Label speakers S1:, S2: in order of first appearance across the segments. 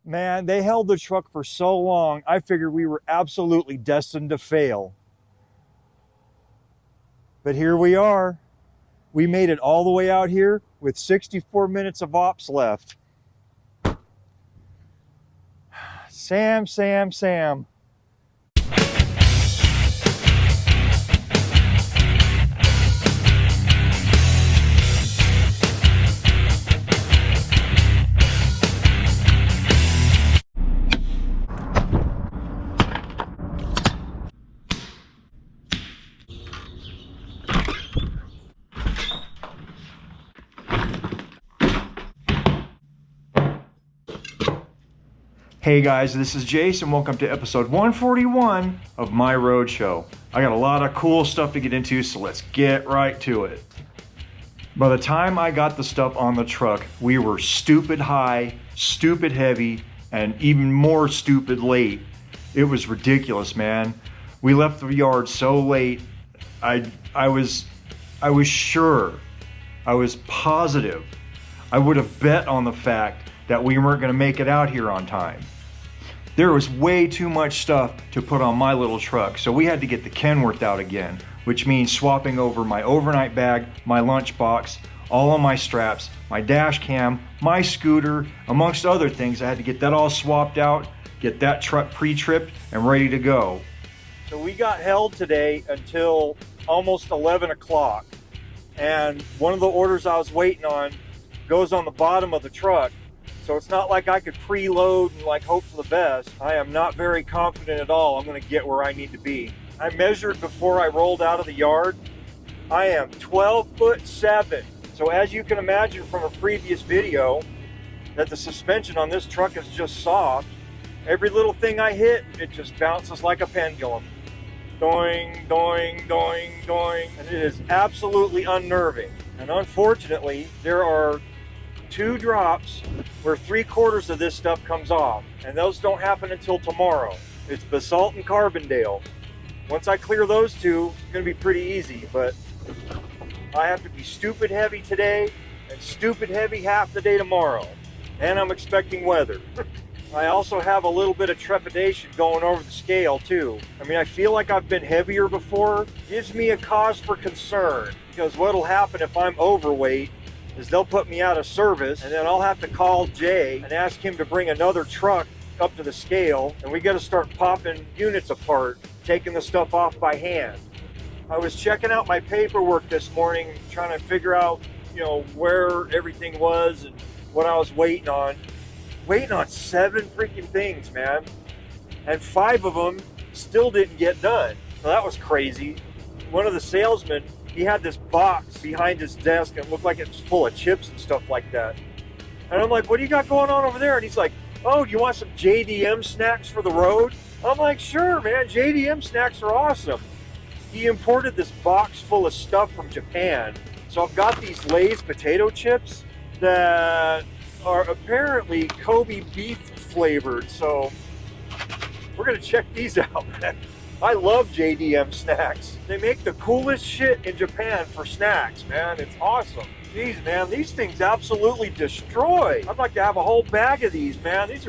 S1: Man, they held the truck for so long, I figured we were absolutely destined to fail. But here we are. We made it all the way out here with 64 minutes of ops left. Sam. Hey guys, this is Jace and welcome to episode 141 of my road show. I got a lot of cool stuff to get into, so let's get right to it. By the time I got the stuff on the truck, we were stupid high, stupid heavy, and even more stupid late. It was ridiculous, man. We left the yard so late. I was sure, I was positive, I would have bet on the fact that we weren't going to make it out here on time. There was way too much stuff to put on my little truck, so we had to get the Kenworth out again, which means swapping over my overnight bag, my lunchbox, all of my straps, my dash cam, my scooter, amongst other things. I had to get that all swapped out, get that truck pre-tripped and ready to go. So we got held today until almost 11 o'clock, and one of the orders I was waiting on goes on the bottom of the truck. So it's not like I could preload and like hope for the best. I am not very confident at all I'm gonna get where I need to be. I measured before I rolled out of the yard. I am 12'7". So as you can imagine from a previous video, that the suspension on this truck is just soft. Every little thing I hit, it just bounces like a pendulum. Doing, doing, doing, doing. And it is absolutely unnerving. And unfortunately, there are 2 drops where 3/4 of this stuff comes off, and those don't happen until tomorrow. It's basalt and Carbondale. Once I clear those 2, it's gonna be pretty easy, but I have to be stupid heavy today and stupid heavy half the day tomorrow, and I'm expecting weather. I also have a little bit of trepidation going over the scale too. I mean, I feel like I've been heavier before. Gives me a cause for concern, because what'll happen if I'm overweight is they'll put me out of service, and then I'll have to call Jay and ask him to bring another truck up to the scale, and we got to start popping units apart, taking the stuff off by hand. I was checking out my paperwork this morning, trying to figure out, where everything was and what I was waiting on. Waiting on 7 freaking things, man. And 5 of them still didn't get done. So that was crazy. One of the salesmen, he had this box behind his desk and it looked like it was full of chips and stuff like that. And I'm like, what do you got going on over there? And he's like, oh, do you want some JDM snacks for the road? I'm like, sure, man, JDM snacks are awesome. He imported this box full of stuff from Japan. So I've got these Lay's potato chips that are apparently Kobe beef flavored. So we're gonna check these out, man. I love JDM Snacks. They make the coolest shit in Japan for snacks, man. It's awesome. Jeez, man, these things absolutely destroy. I'd like to have a whole bag of these, man. These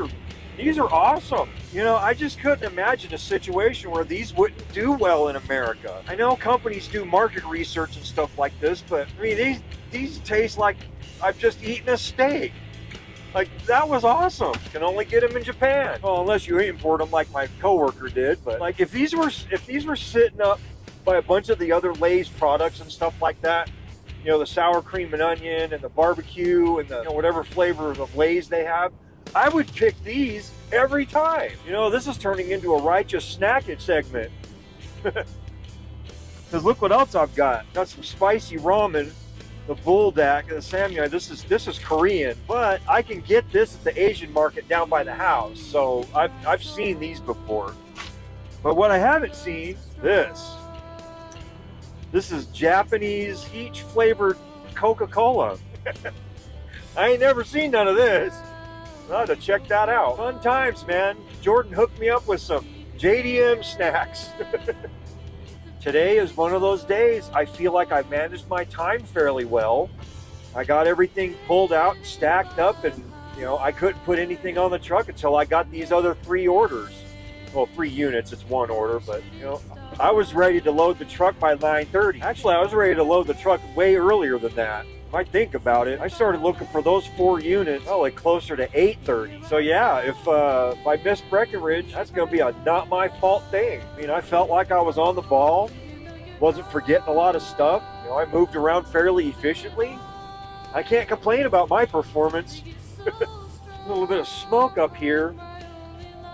S1: are awesome. I just couldn't imagine a situation where these wouldn't do well in America. I know companies do market research and stuff like this, but I mean, these taste like I've just eaten a steak. Like, that was awesome. Can only get them in Japan. Well, unless you import them like my coworker did. But like, if these were sitting up by a bunch of the other Lay's products and stuff like that, the sour cream and onion and the barbecue and the whatever flavor of Lay's they have, I would pick these every time. This is turning into a righteous snackage segment. Because look what else I've got. Got some spicy ramen, the buldak, the samyang. This is Korean, but I can get this at the Asian market down by the house. So I've seen these before. But what I haven't seen, this is Japanese peach flavored Coca-Cola. I ain't never seen none of this. I'll have to check that out. Fun times, man. Jordan hooked me up with some JDM Snacks. Today is one of those days. I feel like I managed my time fairly well. I got everything pulled out and stacked up and
S2: you know, I couldn't put anything on the truck until I got these other 3 orders. Well, 3 units, it's 1 order, but you know, I was ready to load the truck by 9:30. Actually, I was ready to load the truck way earlier than that. If I think about it, I started looking for those 4 units, oh, like closer to 8:30. So yeah, if I missed Breckenridge, that's gonna be a not my fault thing. I mean, I felt like I was on the ball, wasn't forgetting a lot of stuff. You know, I moved around fairly efficiently. I can't complain about my performance. A little bit of smoke up here.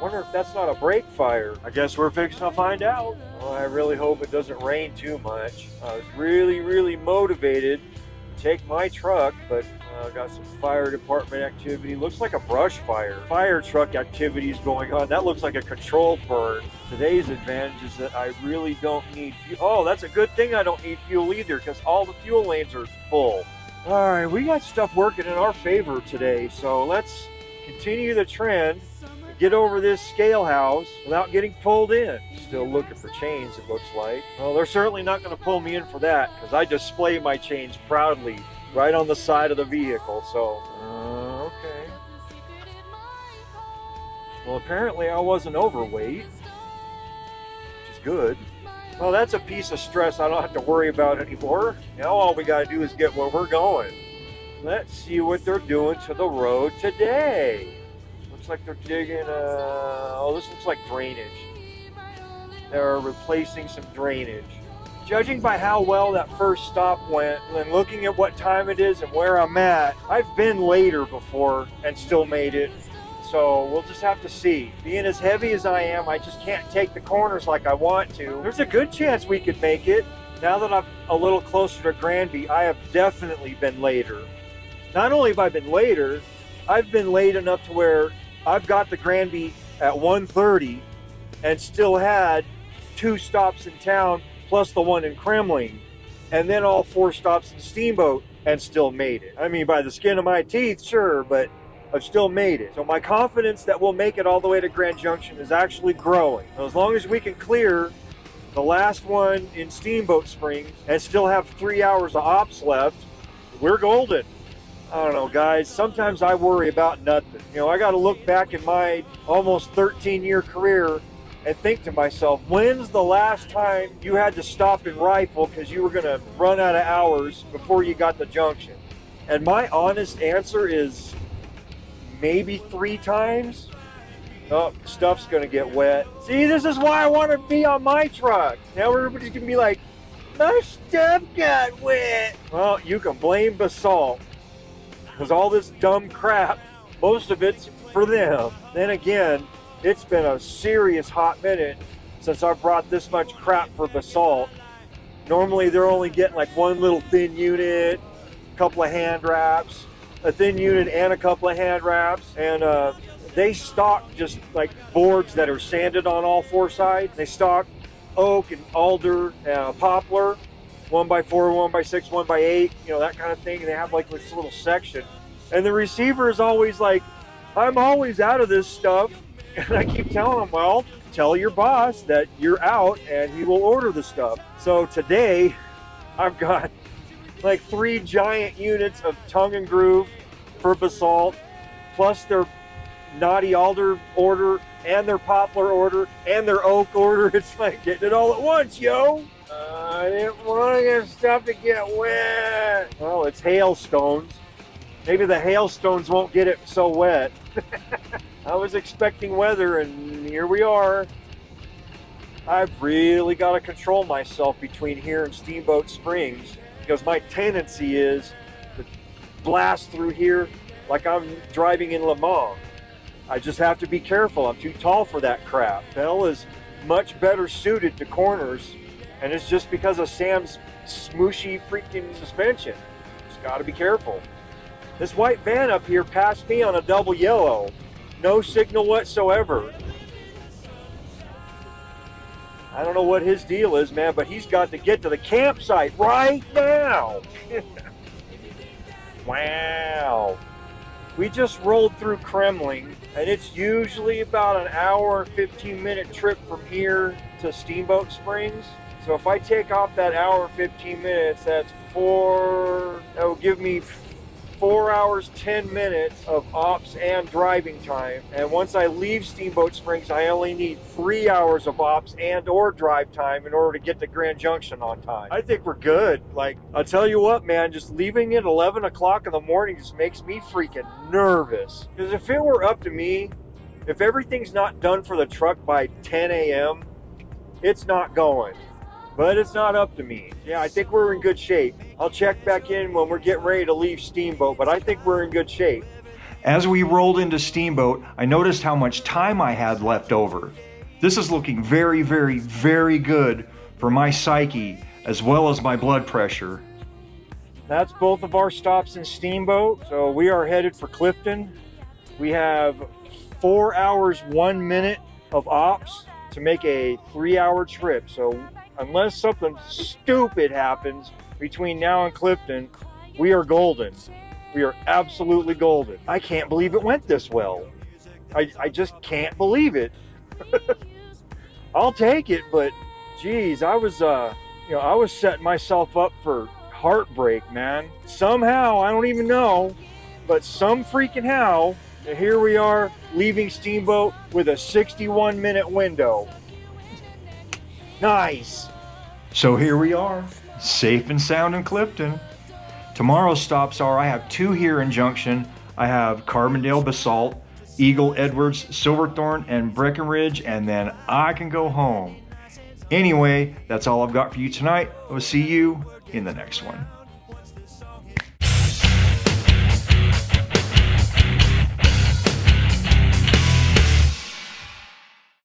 S2: Wonder if that's not a brake fire. I guess we're fixing to find out. Well, I really hope it doesn't rain too much. I was really motivated to take my truck, but got some fire department activity. Looks like a brush fire. Fire truck activities going on. That looks like a controlled burn. Today's advantage is that I really don't need fuel. Oh, that's a good thing I don't need fuel either, because all the fuel lanes are full. All right, we got stuff working in our favor today, so let's continue the trend. Get over this scale house without getting pulled in. Still looking for chains, it looks like. Well, they're certainly not going to pull me in for that, because I display my chains proudly right on the side of the vehicle, so okay. Well, apparently I wasn't overweight, which is good. Well, that's a piece of stress I don't have to worry about anymore. Now all we got to do is get where we're going. Let's see what they're doing to the road today. Looks like they're digging, oh, this looks like drainage. They're replacing some drainage. Judging by how well that first stop went, and looking at what time it is and where I'm at, I've been later before and still made it. So we'll just have to see. Being as heavy as I am, I just can't take the corners like I want to. There's a good chance we could make it. Now that I'm a little closer to Granby, I have definitely been later. Not only have I been later, I've been late enough to where I've got to Granby at 1:30 and still had 2 stops in town plus the one in Kremling, and then all 4 stops in Steamboat and still made it. I mean, by the skin of my teeth, sure, but I've still made it. So my confidence that we'll make it all the way to Grand Junction is actually growing. So as long as we can clear the last one in Steamboat Springs and still have 3 hours of ops left, we're golden. I don't know, guys. Sometimes I worry about nothing. You know, I got to look back in my almost 13-year career and think to myself, when's the last time you had to stop and rifle because you were going to run out of hours before you got the junction? And my honest answer is maybe 3 times. Oh, stuff's going to get wet. See, this is why I want to be on my truck. Now everybody's going to be like, my stuff got wet. Well, you can blame Basalt. Because all this dumb crap, most of it's for them. Then again, it's been a serious hot minute since I brought this much crap for Basalt. Normally they're only getting like one little thin unit, a couple of hand wraps, a thin unit and a couple of hand wraps, and they stock just like boards that are sanded on all 4 sides. They stock oak and alder, poplar, 1x4, 1x6, 1x8, you know, that kind of thing. And they have like this little section. And the receiver is always like, I'm always out of this stuff. And I keep telling him, well, tell your boss that you're out and he will order the stuff. So today, I've got like 3 giant units of tongue and groove for Basalt, plus their knotty alder order, and their poplar order, and their oak order. It's like getting it all at once, yo. I didn't want this stuff to get wet. Well, it's hailstones. Maybe the hailstones won't get it so wet. I was expecting weather, and here we are. I've really got to control myself between here and Steamboat Springs, because my tendency is to blast through here like I'm driving in Le Mans. I just have to be careful. I'm too tall for that crap. Bell is much better suited to corners, and it's just because of Sam's smooshy freaking suspension. Just got to be careful. This white van up here passed me on a double yellow. No signal whatsoever. I don't know what his deal is, man, but he's got to get to the campsite right now. Wow. We just rolled through Kremling, and it's usually about an hour and 15-minute trip from here to Steamboat Springs. So if I take off that hour and 15 minutes, that will give me 4 hours, 10 minutes of ops and driving time. And once I leave Steamboat Springs, I only need 3 hours of ops and or drive time in order to get to Grand Junction on time. I think we're good. Like, I'll tell you what, man, just leaving at 11 o'clock in the morning just makes me freaking nervous. Because if it were up to me, if everything's not done for the truck by 10 a.m., it's not going. But it's not up to me. Yeah, I think we're in good shape. I'll check back in when we're getting ready to leave Steamboat, but I think we're in good shape.
S1: As we rolled into Steamboat, I noticed how much time I had left over. This is looking very, very, very good for my psyche as well as my blood pressure.
S2: That's both of our stops in Steamboat. So we are headed for Clifton. We have 4 hours, 1 minute of ops to make a 3-hour trip. So unless something stupid happens between now and Clifton, we are golden. We are absolutely golden. I can't believe it went this well. I just can't believe it. I'll take it, but geez, I was I was setting myself up for heartbreak, man. Somehow, I don't even know, but some freaking how, here we are leaving Steamboat with a 61-minute window. Nice.
S1: So here we are, safe and sound in Clifton. Tomorrow's stops are, I have 2 here in Junction. I have Carbondale Basalt, Eagle Edwards, Silverthorne, and Breckenridge, and then I can go home. Anyway, that's all I've got for you tonight. We'll see you in the next one.